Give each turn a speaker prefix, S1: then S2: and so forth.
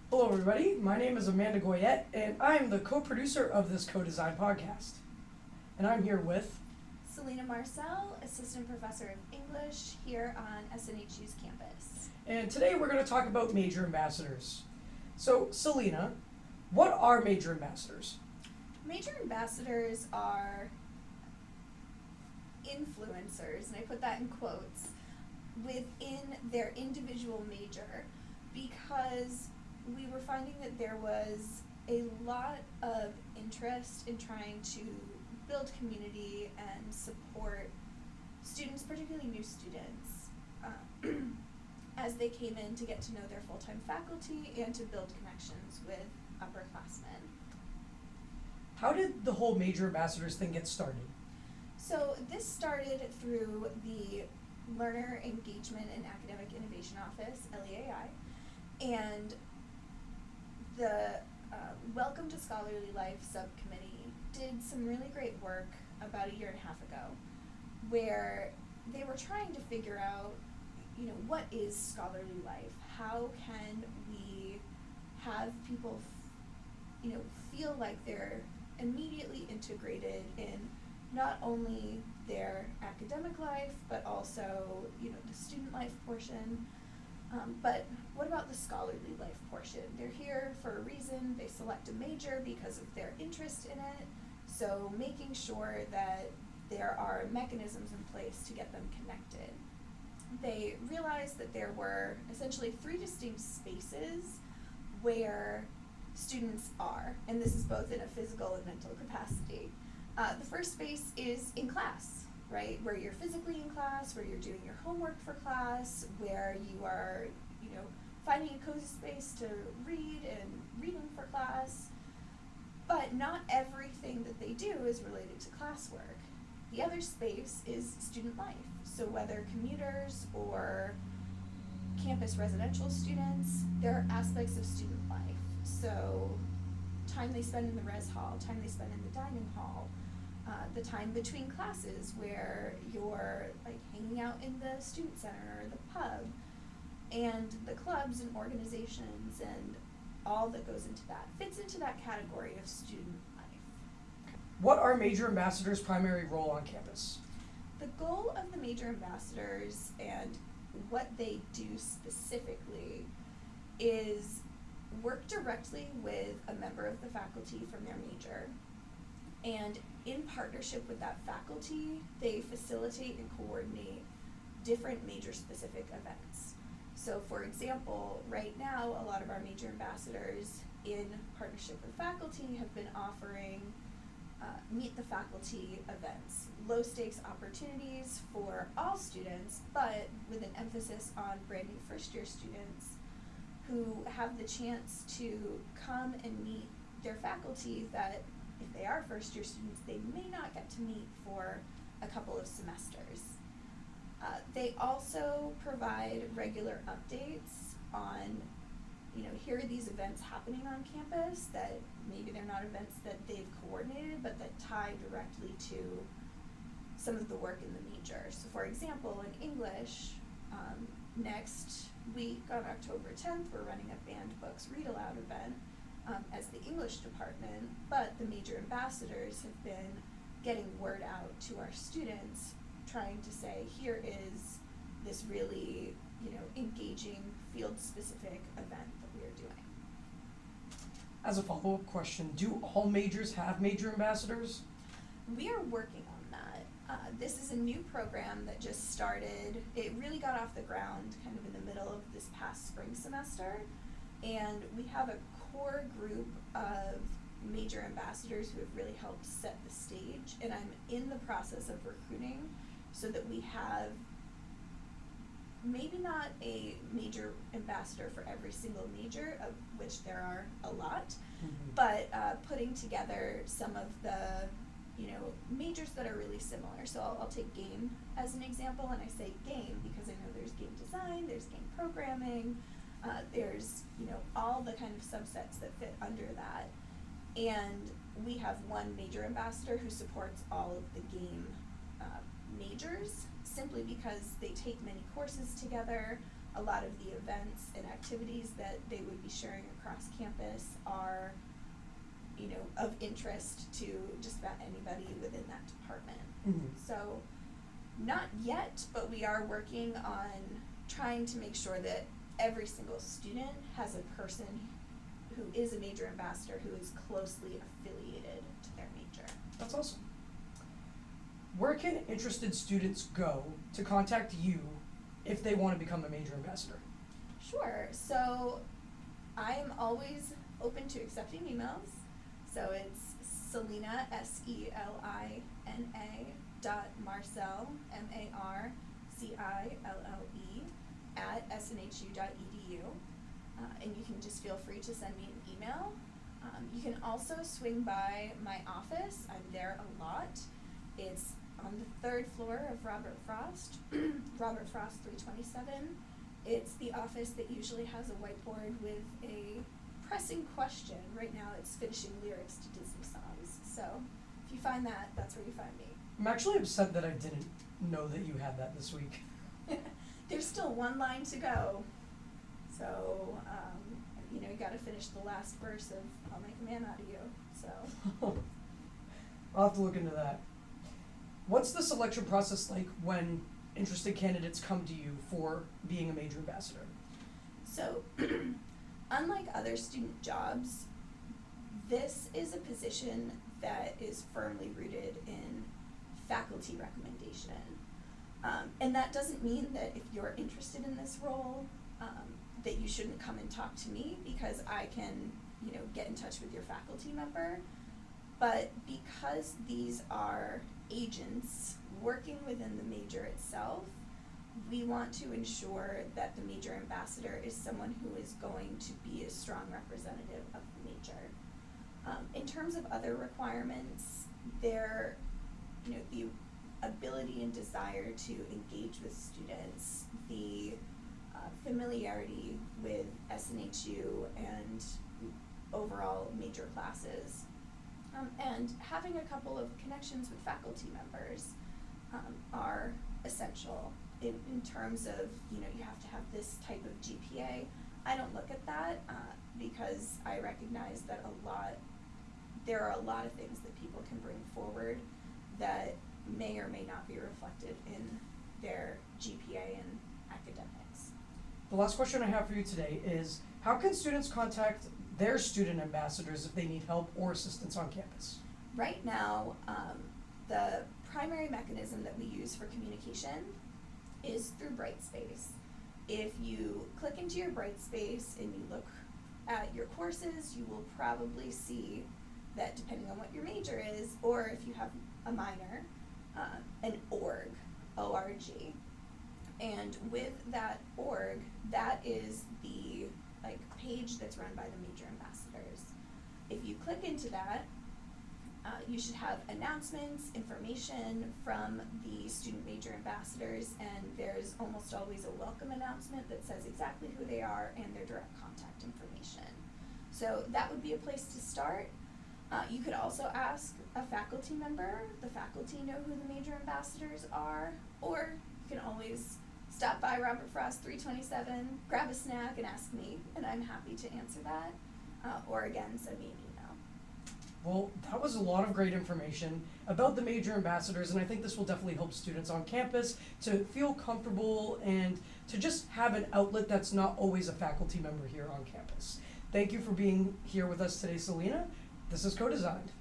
S1: Hello, everybody. My name is Amanda Goyette, and I'm the co-producer of this co-design podcast. And I'm here with...
S2: Selina, Marcille, Assistant Professor of English here on SNHU's campus.
S1: And today we're going to talk about major ambassadors. So, Selina, what are major ambassadors?
S2: Major ambassadors are influencers, and I put that in quotes, within their individual major, because we were finding that there was a lot of interest in trying to build community and support students, particularly new students, as they came in to get to know their full-time faculty and to build connections with upperclassmen.
S1: How did the whole major ambassadors thing get started?
S2: So this started through the Learner Engagement and Academic Innovation Office, LEAI, and the Welcome to Scholarly Life subcommittee did some really great work about a year and a half ago, where they were trying to figure out, what is scholarly life? How can we have people, feel like they're immediately integrated in not only their academic life, but also, the student life portion. But what about the scholarly life portion? They're here for a reason. They select a major because of their interest in it. So making sure that there are mechanisms in place to get them connected. They realized that there were essentially 3 distinct spaces where students are, and this is both in a physical and mental capacity. The first space is in class, right, where you're physically in class, where you're doing your homework for class, where you are, finding a cozy space to read and reading for class. But not everything that they do is related to classwork. The other space is student life. So whether commuters or campus residential students, there are aspects of student life. So time they spend in the res hall, time they spend in the dining hall, the time between classes where you're hanging out in the student center or the pub, and the clubs and organizations and all that goes into that fits into that category of student life.
S1: What are major ambassadors' primary role on campus?
S2: The goal of the major ambassadors and what they do specifically is work directly with a member of the faculty from their major, and in partnership with that faculty, they facilitate and coordinate different major-specific events. So for example, right now, a lot of our major ambassadors in partnership with faculty have been offering Meet the Faculty events, low-stakes opportunities for all students, but with an emphasis on brand new first-year students who have the chance to come and meet their faculty that, if they are first-year students, they may not get to meet for a couple of semesters. They also provide regular updates on, here are these events happening on campus that maybe they're not events that they've coordinated, but that tie directly to some of the work in the major. So for example, in English, next week on October 10th, we're running a banned books read aloud event as the English department, but the major ambassadors have been getting word out to our students, trying to say, here is this really, engaging field-specific event that we are doing.
S1: As a follow-up question, do all majors have major ambassadors?
S2: We are working on that. This is a new program that just started. It really got off the ground kind of in the middle of this past spring semester, and we have a core group of major ambassadors who have really helped set the stage, and I'm in the process of recruiting so that we have maybe not a major ambassador for every single major, of which there are a lot, but putting together some of the majors that are really similar. So I'll take game as an example, and I say game because I know there's game design, there's game programming, there's all the kind of subsets that fit under that. And we have one major ambassador who supports all of the game majors, simply because they take many courses together. a lot of the events and activities that they would be sharing across campus are, you know, of interest to just about anybody within that department.
S1: Mhm.
S2: So, not yet, but we are working on trying to make sure that every single student has a person who is a major ambassador who is closely affiliated to their major.
S1: That's awesome. Where can interested students go to contact you if they want to become a major ambassador?
S2: Sure. So I'm always open to accepting emails. So it's Selina, Selina .Marcille, MARCILLE @snhu.edu. And you can just feel free to send me an email. You can also swing by my office. I'm there a lot. It's on the 3rd floor of Robert Frost, Robert Frost 327. It's the office that usually has a whiteboard with a pressing question. Right now it's finishing lyrics to Disney songs. So if you find that, that's where you find me.
S1: I'm actually upset that I didn't know that you had that this week.
S2: There's still one line to go. So, you know, you gotta finish the last verse of I'll Make a Man Out of You, so.
S1: I'll have to look into that. What's the selection process like when interested candidates come to you for being a major ambassador?
S2: So, unlike other student jobs, this is a position that is firmly rooted in faculty recommendation. And that doesn't mean that if you're interested in this role, that you shouldn't come and talk to me, because I can, you know, get in touch with your faculty member. But because these are agents working within the major itself, we want to ensure that the major ambassador is someone who is going to be a strong representative of the major. In terms of other requirements, there, you know, the ability and desire to engage with students, the familiarity with SNHU and overall major classes, and having a couple of connections with faculty members are essential in terms of, you know, you have to have this type of GPA. I don't look at that because I recognize that there are a lot of things that people can bring forward that may or may not be reflected in their GPA and academics.
S1: The last question I have for you today is, how can students contact their student ambassadors if they need help or assistance on campus?
S2: Right now, the primary mechanism that we use for communication is through Brightspace. If you click into your Brightspace and you look at your courses, you will probably see that depending on what your major is, or if you have a minor, an org, O-R-G. And with that org, that is the page that's run by the major ambassadors. If you click into that, you should have announcements, information from the student major ambassadors, and there's almost always a welcome announcement that says exactly who they are and their direct contact information. So that would be a place to start. You could also ask a faculty member. The faculty know who the major ambassadors are, or you can always stop by Robert Frost 327, grab a snack, and ask me, and I'm happy to answer that. Or again, send me an email.
S1: Well, that was a lot of great information about the major ambassadors, and I think this will definitely help students on campus to feel comfortable and to just have an outlet that's not always a faculty member here on campus. Thank you for being here with us today, Selina. This is Co-Designed.